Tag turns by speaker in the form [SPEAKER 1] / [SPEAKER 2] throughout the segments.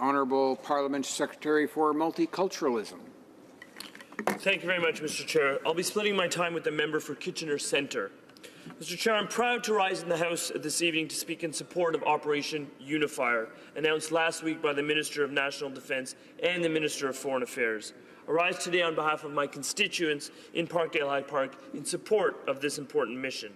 [SPEAKER 1] Honourable Parliamentary Secretary for Multiculturalism.
[SPEAKER 2] Thank you very much, Mr. Chair. I'll be splitting my time with the member for Kitchener Centre. Mr. Chair, I'm proud to rise in the House this evening to speak in support of Operation UNIFIER, announced last week by the Minister of National Defence and the Minister of Foreign Affairs. I rise today on behalf of my constituents in Parkdale High Park in support of this important mission.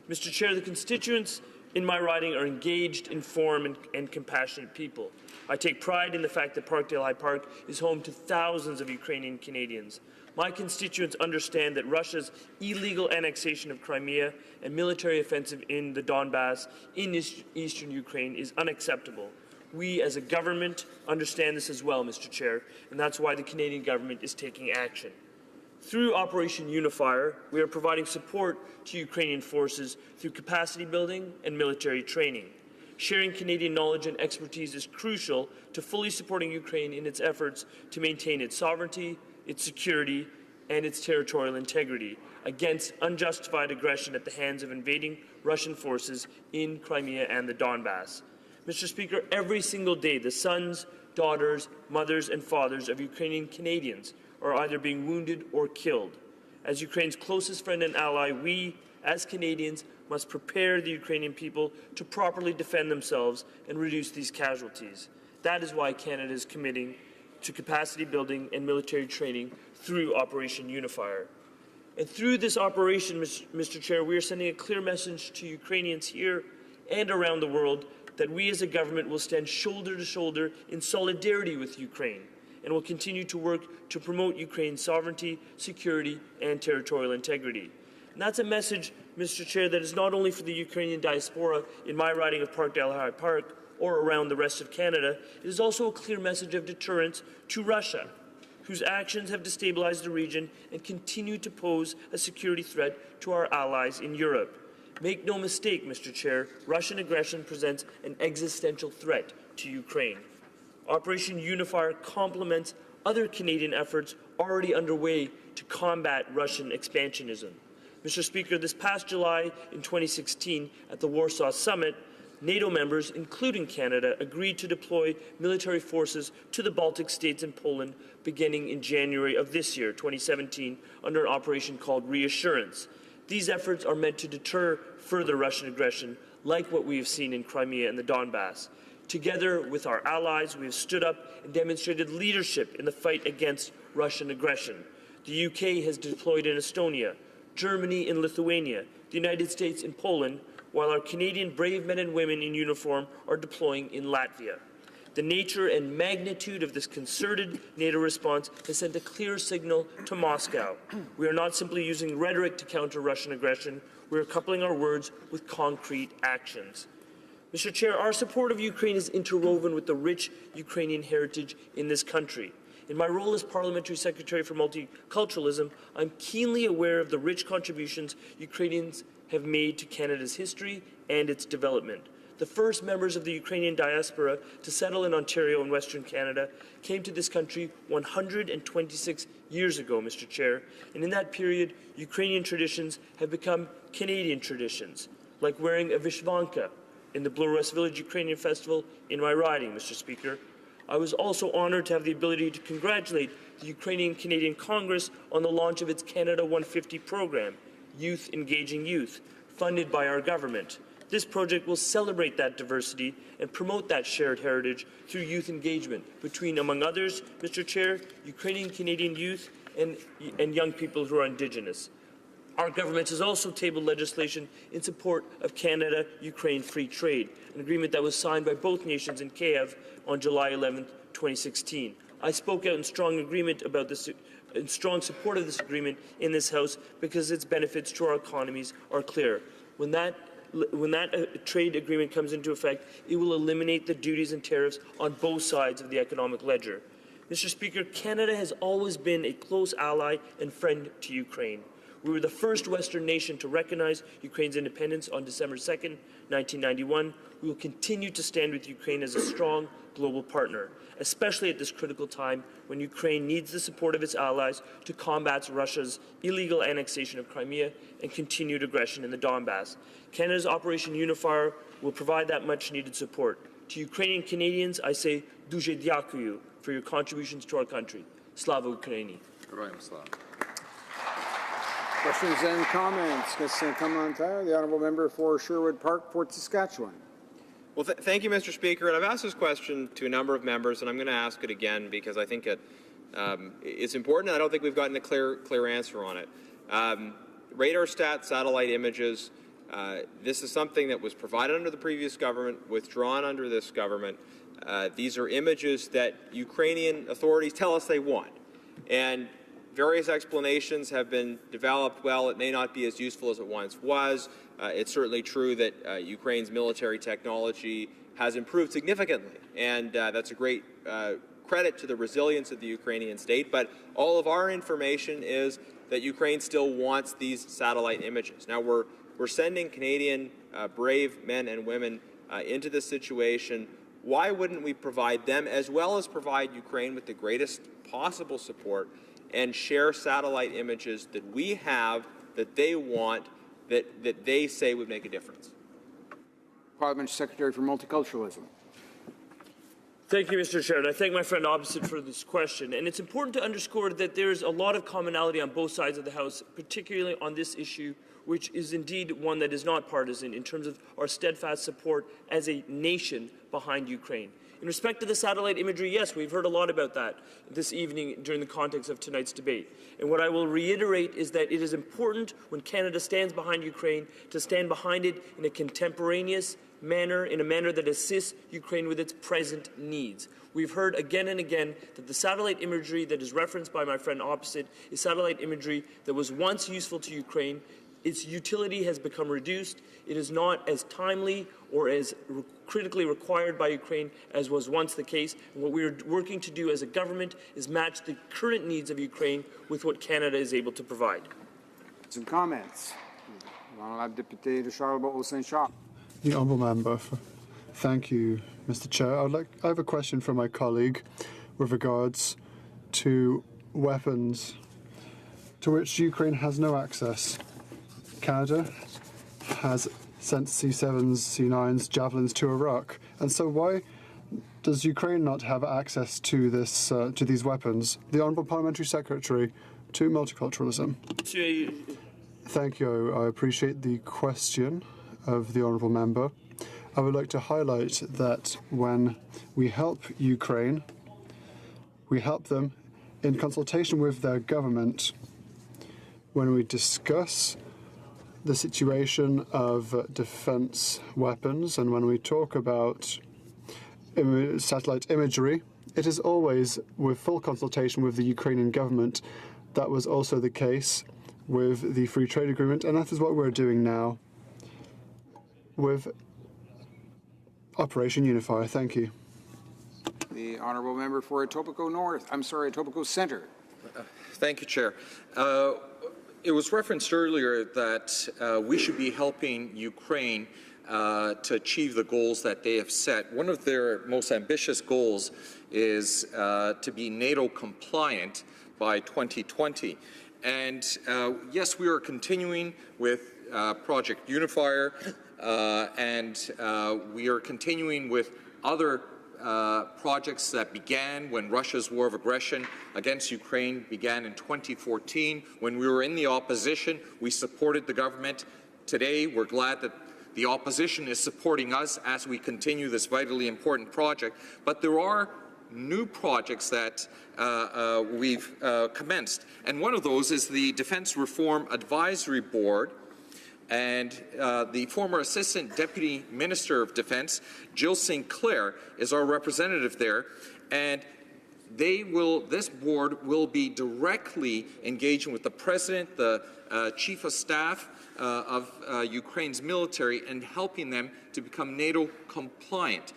[SPEAKER 2] Mr. Chair, the constituents in my riding are engaged, informed and compassionate people. I take pride in the fact that Parkdale High Park is home to thousands of Ukrainian Canadians. My constituents understand that Russia's illegal annexation of Crimea and military offensive in the Donbass in eastern Ukraine is unacceptable. We as a government understand this as well, Mr. Chair, and that's why the Canadian government is taking action. Through Operation UNIFIER, we are providing support to Ukrainian forces through capacity building and military training. Sharing Canadian knowledge and expertise is crucial to fully supporting Ukraine in its efforts to maintain its sovereignty, its security, and its territorial integrity against unjustified aggression at the hands of invading Russian forces in Crimea and the Donbass. Mr. Speaker, every single day the sons, daughters, mothers and fathers of Ukrainian Canadians are either being wounded or killed. As Ukraine's closest friend and ally, we, as Canadians, must prepare the Ukrainian people to properly defend themselves and reduce these casualties. That is why Canada is committing to capacity building and military training through Operation UNIFIER. And through this operation, Mr. Chair, we are sending a clear message to Ukrainians here and around the world that we as a government will stand shoulder to shoulder in solidarity with Ukraine and will continue to work to promote Ukraine's sovereignty, security, and territorial integrity. And that's a message, Mr. Chair, that is not only for the Ukrainian diaspora in my riding of Parkdale High Park or around the rest of Canada, it is also a clear message of deterrence to Russia, whose actions have destabilized the region and continue to pose a security threat to our allies in Europe. Make no mistake, Mr. Chair, Russian aggression presents an existential threat to Ukraine. Operation UNIFIER complements other Canadian efforts already underway to combat Russian expansionism. Mr. Speaker, this past July in 2016 at the Warsaw Summit, NATO members, including Canada, agreed to deploy military forces to the Baltic states and Poland beginning in January of this year, 2017, under an operation called Reassurance. These efforts are meant to deter further Russian aggression, like what we have seen in Crimea and the Donbass. Together with our allies, we have stood up and demonstrated leadership in the fight against Russian aggression. The UK has deployed in Estonia, Germany in Lithuania, the United States in Poland, while our Canadian brave men and women in uniform are deploying in Latvia. The nature and magnitude of this concerted NATO response has sent a clear signal to Moscow. We are not simply using rhetoric to counter Russian aggression, we are coupling our words with concrete actions. Mr. Chair, our support of Ukraine is interwoven with the rich Ukrainian heritage in this country. In my role as Parliamentary Secretary for Multiculturalism, I'm keenly aware of the rich contributions Ukrainians have made to Canada's history and its development. The first members of the Ukrainian diaspora to settle in Ontario and Western Canada came to this country 126 years ago, Mr. Chair, and in that period, Ukrainian traditions have become Canadian traditions, like wearing a vishvanka in the Bloor West Village Ukrainian Festival in my riding, Mr. Speaker. I was also honoured to have the ability to congratulate the Ukrainian-Canadian Congress on the launch of its Canada 150 program, Youth Engaging Youth, funded by our government. This project will celebrate that diversity and promote that shared heritage through youth engagement between, among others, Mr. Chair, Ukrainian-Canadian youth and young people who are Indigenous. Our government has also tabled legislation in support of Canada-Ukraine free trade, an agreement that was signed by both nations in Kiev on July 11, 2016. I spoke out in strong agreement about this, in strong support of this agreement in this House because its benefits to our economies are clear. When that trade agreement comes into effect, it will eliminate the duties and tariffs on both sides of the economic ledger. Mr. Speaker, Canada has always been a close ally and friend to Ukraine. We were the first Western nation to recognize Ukraine's independence on December 2, 1991. We will continue to stand with Ukraine as a strong global partner, especially at this critical time when Ukraine needs the support of its allies to combat Russia's illegal annexation of Crimea and continued aggression in the Donbass. Canada's Operation UNIFIER will provide that much-needed support. To Ukrainian Canadians, I say, Дуже дякую for your contributions to our country. Slava Ukraini.
[SPEAKER 3] Героям слава.
[SPEAKER 1] Questions and comments. The Honourable Member for Sherwood Park, Fort Saskatchewan.
[SPEAKER 4] Well, thank you, Mr. Speaker. And I've asked this question to a number of members, and I'm going to ask it again because I think it's important. And I don't think we've gotten a clear answer on it. Radar-stat satellite images. This is something that was provided under the previous government, withdrawn under this government. These are images that Ukrainian authorities tell us they want. And various explanations have been developed. Well, it may not be as useful as it once was. It's certainly true that Ukraine's military technology has improved significantly, and that's a great credit to the resilience of the Ukrainian state. But all of our information is that Ukraine still wants these satellite images. Now, we're sending Canadian brave men and women into this situation. Why wouldn't we provide them, as well as provide Ukraine with the greatest possible support, and share satellite images that we have, that they want, that they say would make a difference?
[SPEAKER 1] Parliamentary Secretary for Multiculturalism.
[SPEAKER 2] Thank you, Mr. Chair, and I thank my friend opposite for this question. And it's important to underscore that there is a lot of commonality on both sides of the House, particularly on this issue, which is indeed one that is not partisan in terms of our steadfast support as a nation behind Ukraine. In respect to the satellite imagery, yes, we've heard a lot about that this evening during the context of tonight's debate. And what I will reiterate is that it is important when Canada stands behind Ukraine to stand behind it in a contemporaneous manner, in a manner that assists Ukraine with its present needs. We've heard again and again that the satellite imagery that is referenced by my friend opposite is satellite imagery that was once useful to Ukraine. Its utility has become reduced. It is not as timely or as critically required by Ukraine as was once the case. And what we are working to do as a government is match the current needs of Ukraine with what Canada is able to provide.
[SPEAKER 1] Some comments. Honourable Député de Charlebourg-Saint-Charles.
[SPEAKER 5] The Honourable Member. Thank you, Mr. Chair. I have a question from my colleague with regards to weapons to which Ukraine has no access. Canada has sent C-7s, C-9s, Javelins to Iraq, and so why does Ukraine not have access to these weapons? The Honourable Parliamentary Secretary to Multiculturalism. Thank you. I appreciate the question of the Honourable Member. I would like to highlight that when we help Ukraine, we help them in consultation with their government. When we discuss the situation of defence weapons, and when we talk about satellite imagery, it is always with full consultation with the Ukrainian government. That was also the case with the Free Trade Agreement, and that is what we're doing now with Operation UNIFIER. Thank you.
[SPEAKER 1] The Honourable Member for Etobicoke Centre.
[SPEAKER 3] Thank you, Chair. It was referenced earlier that we should be helping Ukraine to achieve the goals that they have set. One of their most ambitious goals is to be NATO compliant by 2020. And yes, we are continuing with Project UNIFIER, and we are continuing with other projects that began when Russia's war of aggression against Ukraine began in 2014. When we were in the opposition, we supported the government. Today, we're glad that the opposition is supporting us as we continue this vitally important project. But there are new projects that we've commenced. And one of those is the Defense Reform Advisory Board. And the former Assistant Deputy Minister of Defense, Jill Sinclair, is our representative there. And this board will be directly engaging with the President, the Chief of Staff of Ukraine's military, and helping them to become NATO compliant.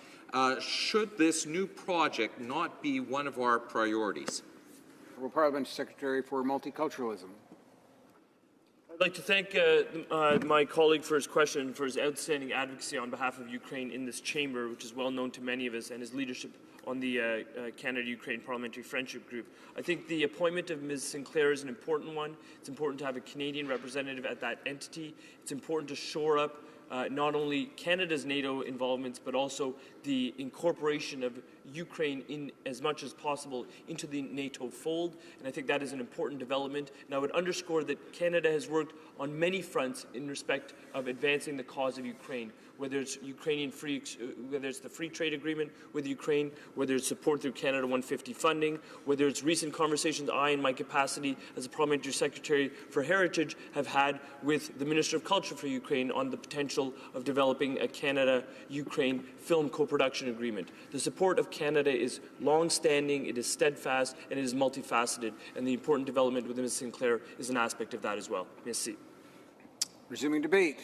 [SPEAKER 3] Should this new project not be one of our priorities?
[SPEAKER 1] Parliamentary Secretary for Multiculturalism.
[SPEAKER 2] I'd like to thank my colleague for his question and for his outstanding advocacy on behalf of Ukraine in this chamber, which is well known to many of us, and his leadership on the Canada-Ukraine Parliamentary Friendship Group. I think the appointment of Ms. Sinclair is an important one. It's important to have a Canadian representative at that entity. It's important to shore up not only Canada's NATO involvements, but also the incorporation of Ukraine in as much as possible into the NATO fold, and I think that is an important development. And I would underscore that Canada has worked on many fronts in respect of advancing the cause of Ukraine, whether it's whether it's the free trade agreement with Ukraine, whether it's support through Canada 150 funding, whether it's recent conversations I, in my capacity as a Parliamentary Secretary for Heritage, have had with the Minister of Culture for Ukraine on the potential of developing a Canada-Ukraine film co-production agreement. The support of Canada is long-standing, it is steadfast, and it is multifaceted, and the important development with Ms. Sinclair is an aspect of that as well. Merci.
[SPEAKER 1] Resuming debate.